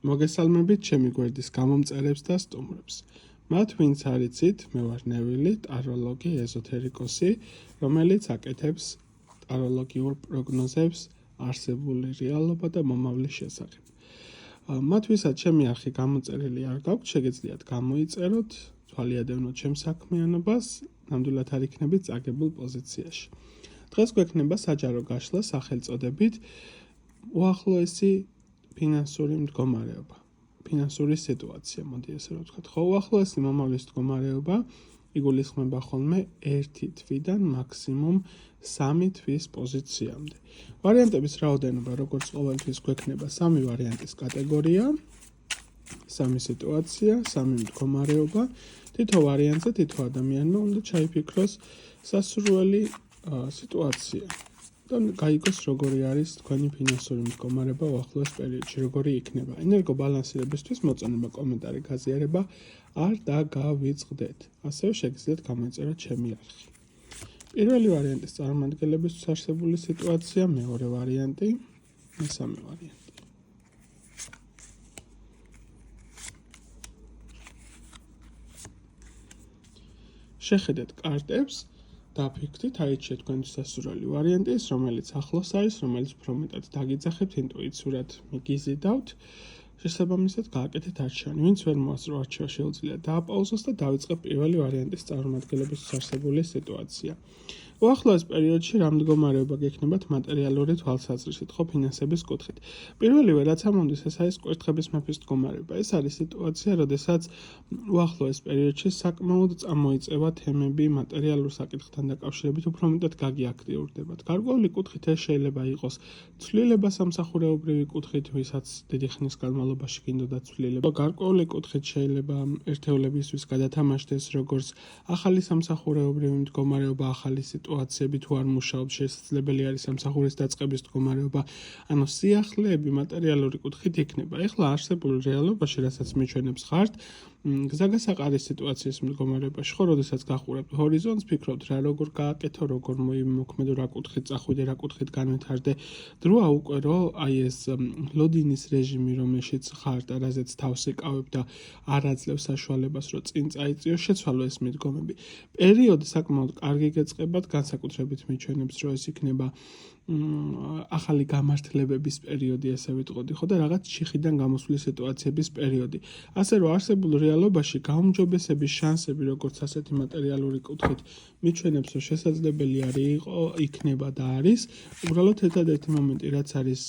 მოგესალმებით ჩემი გვერდის გამომწერებს და სტუმრებს. მათ ვინც არიცით, მე ვარ ნევილი, ტაროლოგი, ეზოთერიკოსი, რომელიც აკეთებს ტაროლოგიურ პროგნოზებს არსებული რეალობა და მომავლის შესახებ. მათ ვისაც ჩემი არხი გამოწერილი არ გაქვთ, შეგეძლიათ გამოიწეროთ, თვალიადევნოთ ჩემს საქმიანობას, ნამდვილად არ იქნებით წაგებულ პოზიციაში. დღეს გვექნება საჯარო გაშლა სახელწოდებით უახლოესი ფინანსური მდგომარეობა, ფინანსური სიტუაცია, მოდი ესე რომ ვთქვათ. ხო, უახლოესი მომავლის მდგომარეობა იგულისხმება ხოლმე 1 თვიდან მაქსიმუმ 3 თვის პოზიციამდე. ვარიანტების რაოდენობა, როგორც ყოველთვის გვექნება 3 ვარიანტის კატეგორია, 3 სიტუაცია, 3 მდგომარეობა. თითო ვარიანტზე თითო ადამიანმა უნდა ჩაიფიქროს სასურველი სიტუაცია. და გაიგოს როგორი არის თქვენი ფინანსური მდგომარეობა უახლოეს პერიოდში, როგორი იქნება. ენერგობალანსირებისთვის მოწონება, კომენტარი, გაზიარება არ დაგავიწყდეთ. ასევე შეგიძლიათ გამოიწეროთ ჩემი არხი. პირველი ვარიანტის წარმომადგენლებისთვის არსებული სიტუაცია, მეორე ვარიანტი, მესამე ვარიანტი. შეხედეთ კარტებს. დაფიქრდით, აიჩიეთ თქვენი სასურველი ვარიანტი, რომელიც ახლოს არის, რომელიც უფრო მეტად დაგიძახებთ, ინტუიციურად მიგიზიდავთ. შესაბამისად, გააკეთეთ არჩევანი. ვინც ვერ მოასწრო არჩევა, შეუძლია დააპაუზოს და დავიწყებ პირველი ვარიანტის წარმომადგენლების არსებული სიტუაცია. უახლოეს პერიოდში რა მდგომარეობა გექნებათ მატერიალური თვალსაზრისით, ხო, ფინანსების კუთხით. პირველივე რაც ამომდის, ეს არის კვერთხების მეფის მდგომარეობა. ეს არის სიტუაცია, როდესაც უახლოეს პერიოდში საკმაოდ წამოიწევა თემები მატერიალურ საკითხთან დაკავშირებით, უფრო მეტად გაგიაქტიურდებათ. გარკვეული კუთხით ეს შეიძლება იყოს ცვლილება სამსახურეობრივი კუთხით, ვისაც დიდი ხნის განმავლობაში გინდოდა ცვლილება. გარკვეული კუთხით შეიძლება ერთეულებისთვის გადათამაშდეს როგორც ახალი სამსახურეობრივი მდგომარეობა, ახალი სიტუაციები თუ არ მუშაობს, შესაძლებელი არის სამსახურის დაწყების მდგომარეობა, ანუ სიახლეები მატერიალური კუთხით იქნება. ეხლა არსებულ რეალობაში, რასაც მიჩვენებს ხართ, გზაგასაყარის სიტუაციის მდგომარეობაში, ხო, როდესაც გახურებთ ჰორიზონტს, ფიქრობთ რა როგორ გააკეთო, როგორ მოიმოქმედო, რა კუთხით წახვიდე, რა კუთხით განვითარდე. დროა უკვე რომ აი ეს ლოდინის რეჟიმი, რომელშიც ხართ, რაზეც თავს ეკავებ და არ აძლევს საშუალებას, რომ წინ წაიწიო, შეცვალო ეს მიდგომები. პერიოდი საკმაოდ კარგი გეწყებათ, განსაკუთრებით მიჩვენებს, რომ ეს იქნება ახალი გამართლებების პერიოდი, ესე ვიტყოდი, ხო, და რაღაც ჩიხიდან გამოსვლის სიტუაციების პერიოდი. ასე რომ არსებულ რეალობაში გაუმჯობესების შანსები, როგორც ასეთი მატერიალური კუთხით, მიჩვენებს, რომ შესაძლებელი არის იქნება და არის. უბრალოდ ერთადერთი მომენტი, რაც არის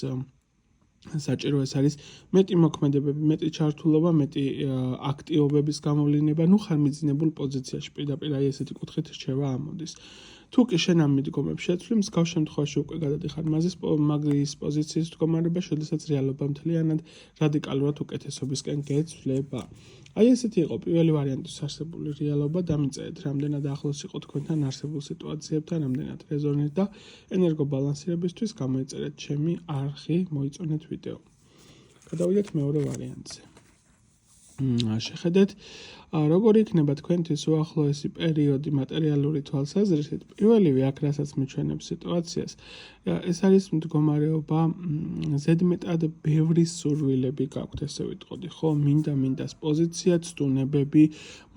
საჭირო, ეს არის მეტი მოქმედებები, მეტი ჩართულობა, მეტი აქტიობების გამოვლინება, ნუ ხარ მიძინებულ პოზიციაში, პირდაპირ აი ესეთი კუთხით რჩევა ამოდის. თუ კი შენ ამ მიდგომებს შეცვლი, მსგავს შემთხვევაში უკვე გადადიხარ მაგის პოზიციის მდგომარეობაში, როდესაც რეალობა მთლიანად რადიკალურად უკეთესობისკენ გეცვლება. აი ესეთი იყო პირველი ვარიანტის არსებული რეალობა, დამიწერეთ რამდენად ახლოს იყო თქვენთან არსებულ სიტუაციებთან, რამდენად რეზონირ და ენერგობალანსირებისთვის გამოიწერეთ ჩემი არხი, მოიწონეთ ვიდეო. გადავიდეთ მეორე ვარიანტზე. შეხედეთ, როგორი იქნება თქვენთვის უახლოესი პერიოდი მატერიალური თვალსაზრისით. პირველივე აქ რასაც მიჩვენებს სიტუაციას, ეს არის მდგომარეობა, ზედმეტად ბევრი სურვილები გაქვთ, ესე ვიტყოდი, ხო, მინდას პოზიცია, ცდუნებები,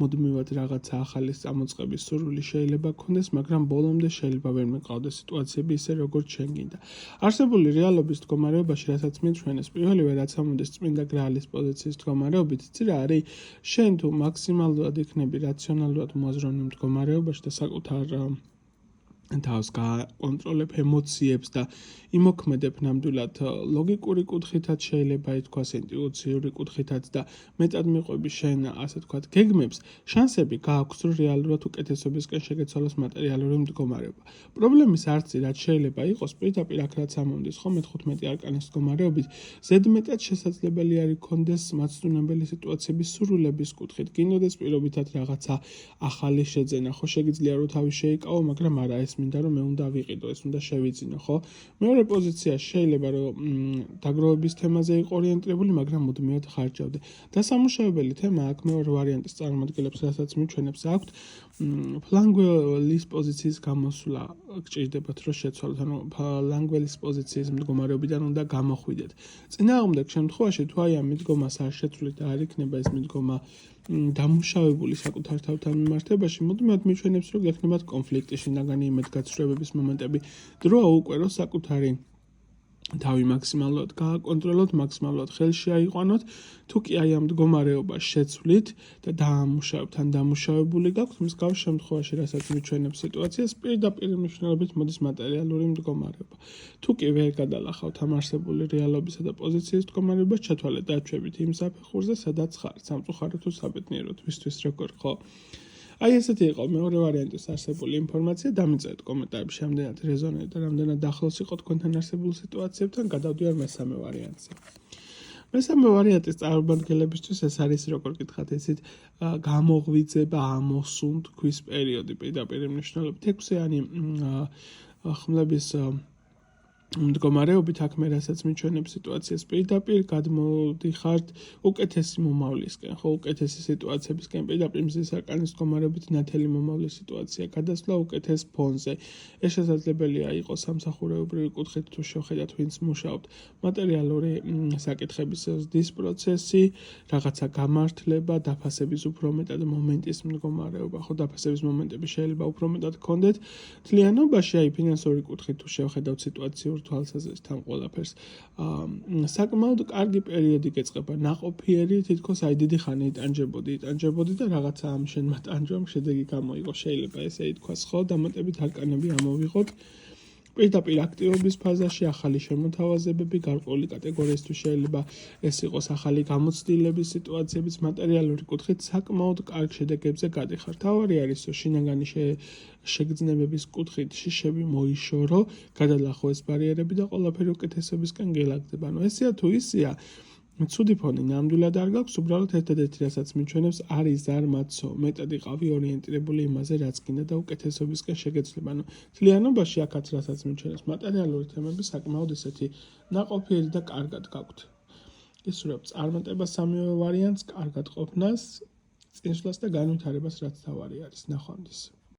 მუდმივად რაღაცა ახალის წამოწყების სურვილი შეიძლება გქონდეს, მაგრამ ბოლომდე შეიძლება ვერ მიყავდეს სიტუაციები ისე როგორც შენ გინდა. არსებული რეალობის მდგომარეობაში, რასაც მიჩვენეს, პირველივე რაც ამოდის წმინდა გრაალის პოზიციის მდგომარეობით, იცი რა არის, შენ თუ მაქსიმალურად იქნები რაციონალურად მოაზროვნე მდგომარეობაში და საკუთარ თავს გააკონტროლებ ემოციებს და იმოქმედებ ნამდვილად ლოგიკური კუთხითაც შეიძლება ითქვას, ინტუიციური კუთხითაც და მეტად მიყვები შენ, ასე ვთქვათ, გეგმებს, შანსები გააქვს, რომ რეალურად უკეთესობისკენ შეგეცვალოს მატერიალური მდგომარეობა. პრობლემის არცი რაც შეიძლება იყოს, პირდაპირ აქ რაც ამომდის, ხო, მე-15 არკანის მდგომარეობით, ზედმეტად შესაძლებელი არის გქონდეს მაცდუნებელი სიტუაციების სურვილების კუთხით, გინდოდეს პირობითად რაღაცა ახალი შეძენა, ხო, შეგიძლია რომ თავი შეიკავო, მაგრამ არა, ეს მინდა რომ მე უნდა ვიყიდო, ეს უნდა შევიძინო, ხო? მეორე პოზიცია შეიძლება რომ დაგროვების თემაზე იყო ორიენტირებული, მაგრამ მუდმივად ხარჯავდე. დასამუშავებელი თემა აქ მეორე ვარიანტის წარმომადგენლებს, რასაც მიჩვენებს, აქვთ ფლანგველის პოზიციის გამოსვლა გჭირდებათ, რომ შეცვალოთ, ანუ ფლანგველის პოზიციის მდგომარეობიდან უნდა გამოხვიდეთ. წინააღმდეგ შემთხვევაში, თუ აი ამ მიდგომას არ შეცვლით და არ იქნება ეს მიდგომა დამუშავებული საკუთარ თავთან მიმართებაში, მუდმივად მიჩვენებს, რომ გექნებათ კონფლიქტი, შინაგანი იმედგაცრუებების მომენტები, დრო უკვე რომ საკუთარი თავი მაქსიმალურად გააკონტროლოთ, მაქსიმალურად ხელში აიყვანოთ, თუ კი აი ამ მდგომარეობას შეცვლით და დაამუშავებთ, ან დამუშავებული გაქვთ, მსგავს შემთხვევაში, რასაც მიჩვენებს სიტუაციას, პირდაპირ მნიშვნელობით მოდის მატერიალური მდგომარეობა. თუ კი ვერ გადალახავთ ამ არსებული რეალობისა და პოზიციის მდგომარეობას, ჩათვალეთ დაჩვევით იმ საფეხურზე, სადაც ხართ, სამწუხაროდ თუ საბედნიეროდ, ვისთვის როგორ ხო? აი ესეთი იყო მეორე ვარიანტის არსებული ინფორმაცია, დამიწერეთ კომენტარებში, რამდენად რეზონირებთ და რამდენად ახლოს იყო თქვენთან არსებულ სიტუაციებთან, გადავდივარ მესამე ვარიანტზე. მესამე ვარიანტის წარმომადგენლებისთვის ეს არის, როგორ გითხრათ, ისეთ გამოღვიძება, ამოსუნთქვის პერიოდი, პირდაპირ მნიშვნელობით 6-იანი ხმლების მდგომარეობით აქ მე რასაც მიჩვენებს სიტუაციას პირდაპირ გადმოდიხართ უკეთესი მომავლისკენ, ხო, უკეთესი სიტუაციებისკენ, პირდაპირ მზის არკანის მდგომარეობით ნათელი მომავლის სიტუაცია გადასვლა უკეთეს ფონზე. ეს შესაძლებელია იყოს სამსახურეობრივი კუთხით, თუ შევხედათ, ვინც მუშაობთ, მატერიალური საკითხების ზრდის პროცესი, რაღაცა გამართლება, დაფასების უფრო მეტად მომენტის მდგომარეობა, ხო, დაფასების მომენტები შეიძლება უფრო მეტად გქონდეთ. მთლიანობაში აი ფინანსური კუთხით თუ შევხედავთ სიტუაციურ თვალსაზრისთან ყველაფერს, საკმაოდ კარგი პერიოდი გეწყება, ნაყოფიერი, თითქოს აი დიდი ხანი იტანჯებოდი და რაღაცა ამ შენმა ტანჯვამ შედეგი გამოიღო, შეიძლება ესე ითქვას, ხო, დამატებით არკანები ამოვიღოთ. პირდაპირ აქტივობის ფაზაში ახალი შემოთავაზებები, გარკვეული კატეგორიისთვის შეიძლება ეს იყოს ახალი გამოცდილების სიტუაციების, მატერიალური კუთხით საკმაოდ კარგ შედეგებზე გადიხართ. თავარი არის, რომ შინაგანი შეგრძნებების კუთხით შიშები მოიშორო, გადალახო ეს ბარიერები და ყველაფერი უკეთესობისკენ გელაგდება. ანუ ესეა თუ ისეა, ცუდი ფონი ნამდვილად არ გაქვს, უბრალოდ ერთადერთი რასაც მიჩვენებს არის ზარმაცო, მეტად იყავი ორიენტირებული იმაზე, რაც გინდა და უკეთესობისკენ შეგეცვლება. ანუ მთლიანობაში აქაც რასაც მიჩვენებს, მატერიალური თემები საკმაოდ ისეთი ნაყოფიერი და კარგად გაქვთ. ისურვებ წარმატება სამივე ვარიანტს, კარგად ყოფნას, წინსვლას და განვითარებას, რაც თავარი არის. ნახვამდის.